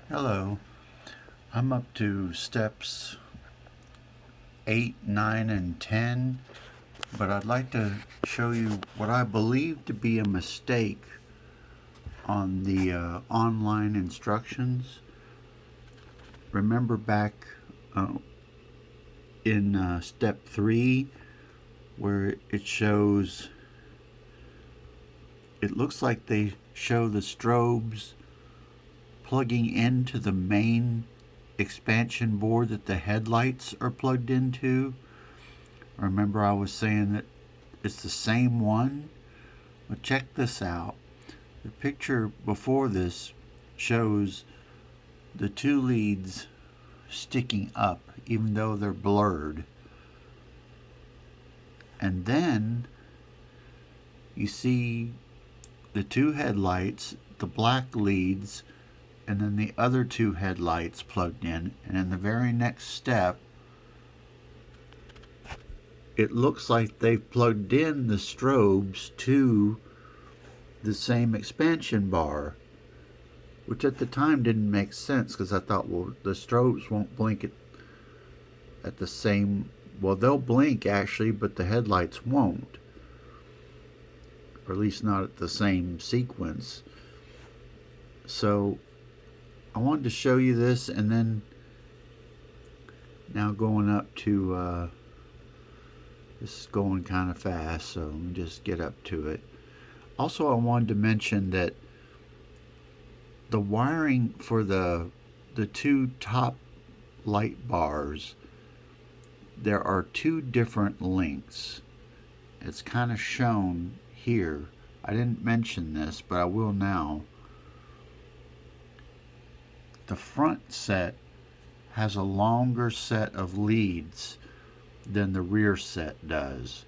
Hello, I'm up to steps 8, 9, and 10, but I'd like to show you what I believe to be a mistake on the online instructions. Remember back uh, in step 3 where it looks like they show the strobes plugging into the main expansion board that the headlights are plugged into. Remember, I was saying that it's the same one? But check this out. The picture before this shows the two leads sticking up, even though they're blurred. And then you see the two headlights, the black leads, and then the other two headlights plugged in. And in the very next step, it looks like they've plugged in the strobes to the same expansion bar, which at the time didn't make sense because I thought, well, the strobes won't blink at the same. Well, they'll blink actually, but the headlights won't, or at least not at the same sequence. So I wanted to show you this, and then now going up to this is going kind of fast, so let me just get up to it. Also, I wanted to mention that the wiring for the two top light bars, there are two different lengths. It's kind of shown here. I didn't mention this, but I will now. The front set has a longer set of leads than the rear set does.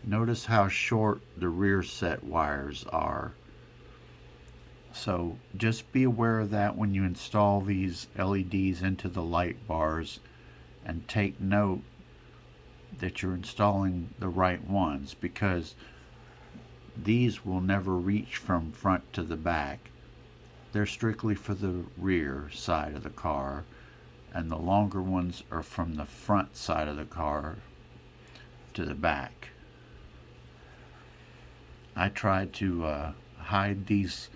Notice how short the rear set wires are. So just be aware of that when you install these LEDs into the light bars, and take note that you're installing the right ones, because these will never reach from front to the back. They're strictly for the rear side of the car, and the longer ones are from the front side of the car to the back. I tried to hide these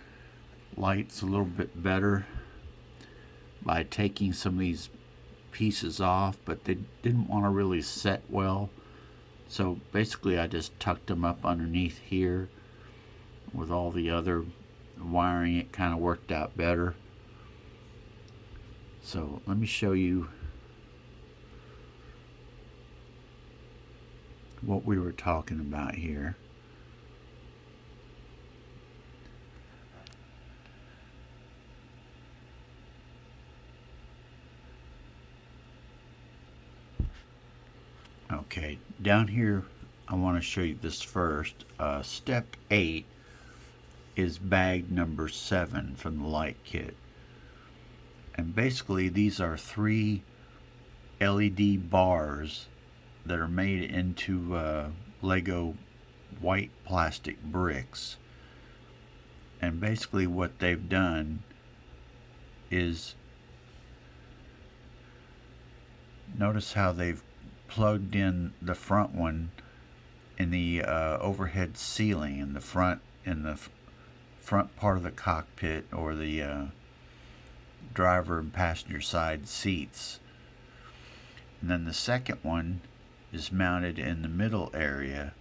lights a little bit better by taking some of these pieces off, but they didn't want to really set well. So basically I just tucked them up underneath here. With all the other wiring, it kind of worked out better. So let me show you what we were talking about here. Okay, down here I want to show you this first. Step 8 is bag number 7 from the light kit. And basically these are 3 LED bars that are made into Lego white plastic bricks. And basically what they've done is, notice how they've plugged in the front one in the overhead ceiling in the front part of the cockpit, or the driver and passenger side seats. And then the second one is mounted in the middle area.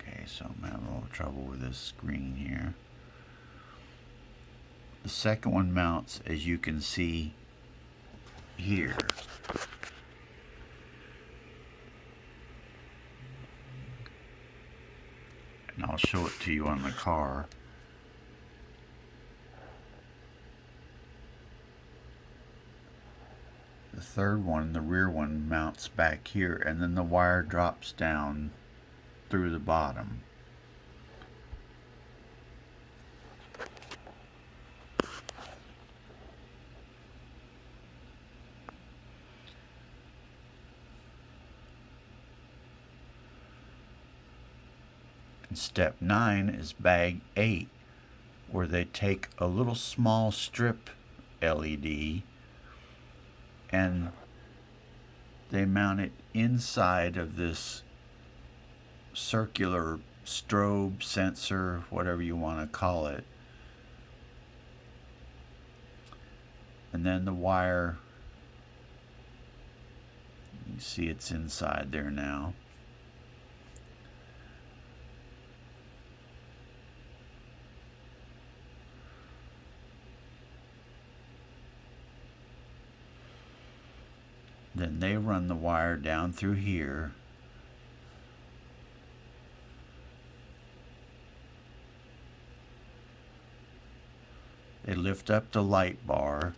Okay, so I'm having a little trouble with this screen here. The second one mounts, as you can see here. And I'll show it to you on the car. The third one, the rear one, mounts back here, and then the wire drops down through the bottom. And step 9 is bag 8, where they take a little small strip LED and they mount it inside of this circular strobe sensor, whatever you want to call it. And then the wire, you see it's inside there now. Then they run the wire down through here. They lift up the light bar.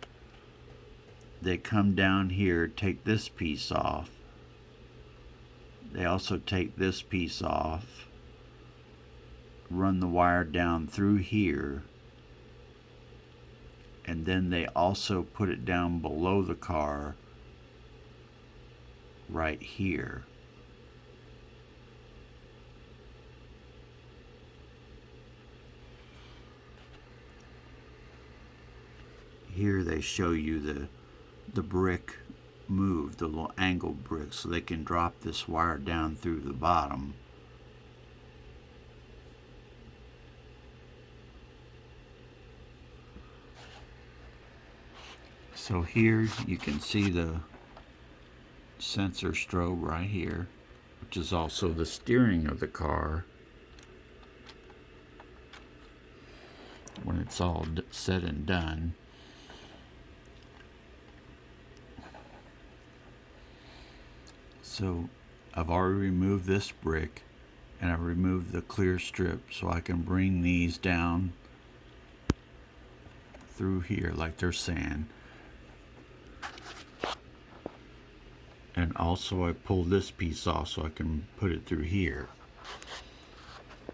They come down here, take this piece off. They also take this piece off, run the wire down through here, and then they also put it down below the car right here. Here they show you the brick move, the little angle brick, so they can drop this wire down through the bottom. So here you can see the sensor strobe right here, which is also the steering of the car when it's all said and done. So I've already removed this brick and I've removed the clear strip, so I can bring these down through here like they're saying. And also I pulled this piece off so I can put it through here.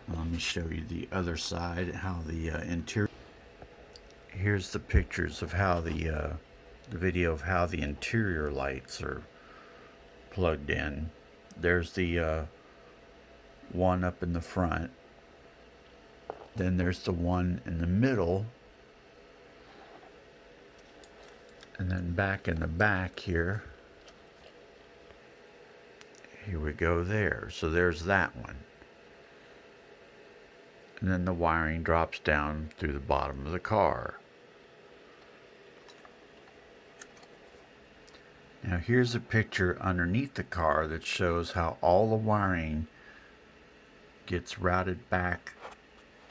Let me show you the other side, how the interior. Here's the pictures of how the video of how the interior lights are plugged in. There's the one up in the front. Then there's the one in the middle. And then back in the back here. Here we go there. So there's that one. And then the wiring drops down through the bottom of the car. Now here's a picture underneath the car that shows how all the wiring gets routed back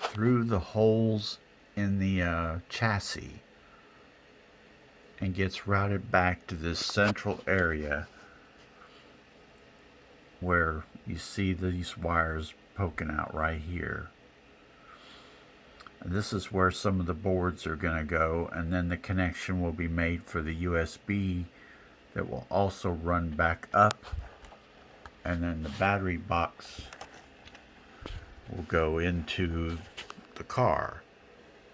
through the holes in the chassis and gets routed back to this central area where you see these wires poking out right here. And this is where some of the boards are going to go, and then the connection will be made for the USB that will also run back up, and then the battery box will go into the car,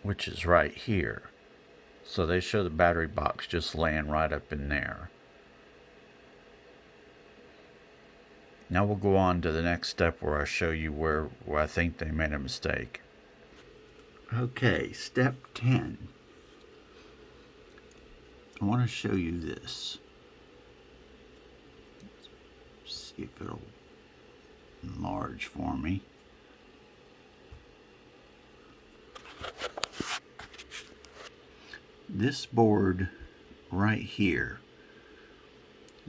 which is right here. So they show the battery box just laying right up in there. Now we'll go on to the next step where I show you where I think they made a mistake. Okay, step 10. I want to show you this. Let's see if it'll enlarge for me. This board right here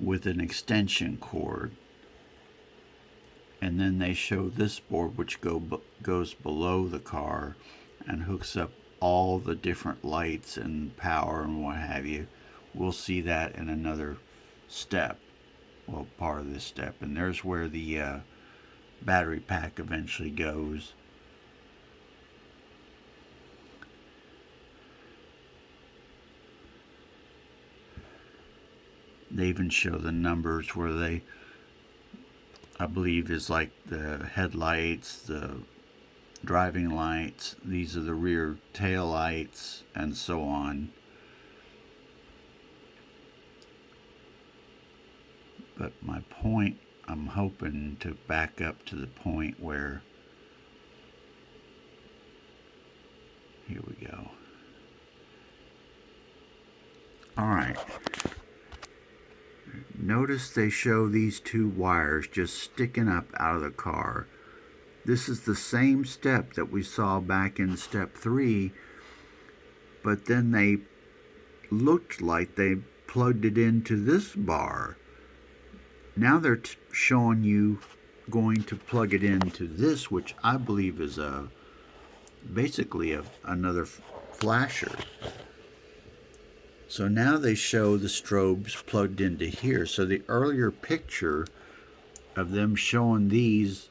with an extension cord, and then they show this board which goes below the car and hooks up all the different lights and power and what have you. We'll see that in another step, well, part of this step. And there's where the battery pack eventually goes. They even show the numbers where they, I believe, is like the headlights, the driving lights, these are the rear tail lights, and so on. But my point, I'm hoping to back up to the point where Alright, notice they show these two wires just sticking up out of the car. This is the same step that we saw back in step 3, but then they looked like they plugged it into this bar. Now they're showing you going to plug it into this, which I believe is basically another flasher. So now they show the strobes plugged into here. So the earlier picture of them showing these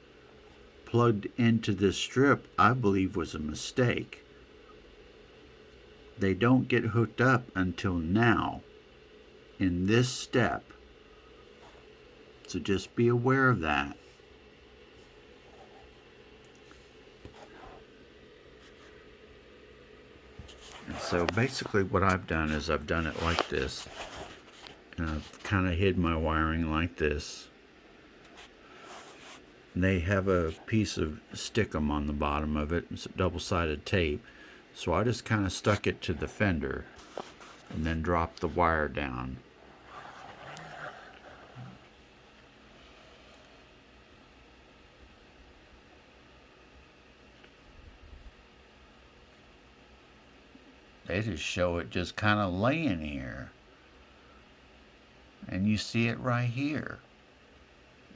plugged into this strip, I believe, was a mistake. They don't get hooked up until now in this step. So just be aware of that. And so basically what I've done is I've done it like this. And I've kind of hid my wiring like this. And they have a piece of stickum on the bottom of it. It's double-sided tape. So I just kind of stuck it to the fender and then dropped the wire down. They just show it just kind of laying here. And you see it right here.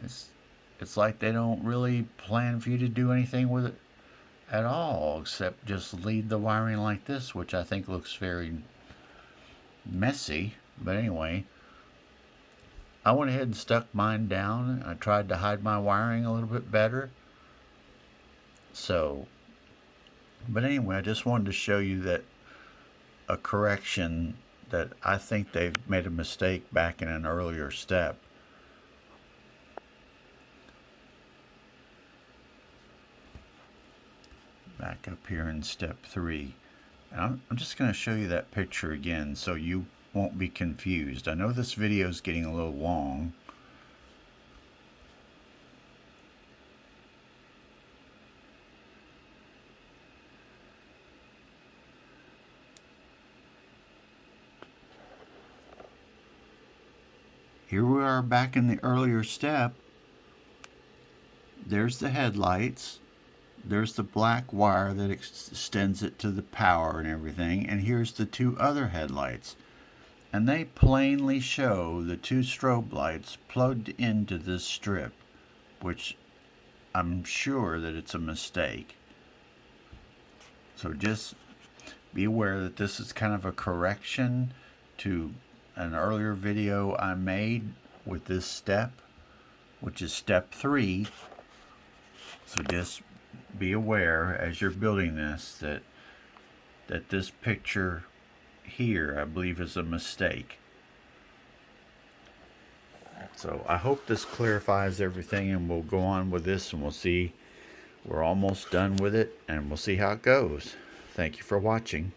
It's like they don't really plan for you to do anything with it at all, except just leave the wiring like this, which I think looks very messy. But anyway, I went ahead and stuck mine down. I tried to hide my wiring a little bit better. So, but anyway, I just wanted to show you that a correction that I think they've made a mistake back in an earlier step. Back up here in step 3. And I'm just going to show you that picture again so you won't be confused. I know this video is getting a little long. Here we are back in the earlier step. There's the headlights. There's the black wire that extends it to the power and everything. And here's the two other headlights. And they plainly show the two strobe lights plugged into this strip, which I'm sure that it's a mistake. So just be aware that this is kind of a correction to an earlier video I made with this step, which is step 3. So just be aware as you're building this that this picture here, I believe, is a mistake. So I hope this clarifies everything, and we'll go on with this and we'll see. We're almost done with it and we'll see how it goes. Thank you for watching.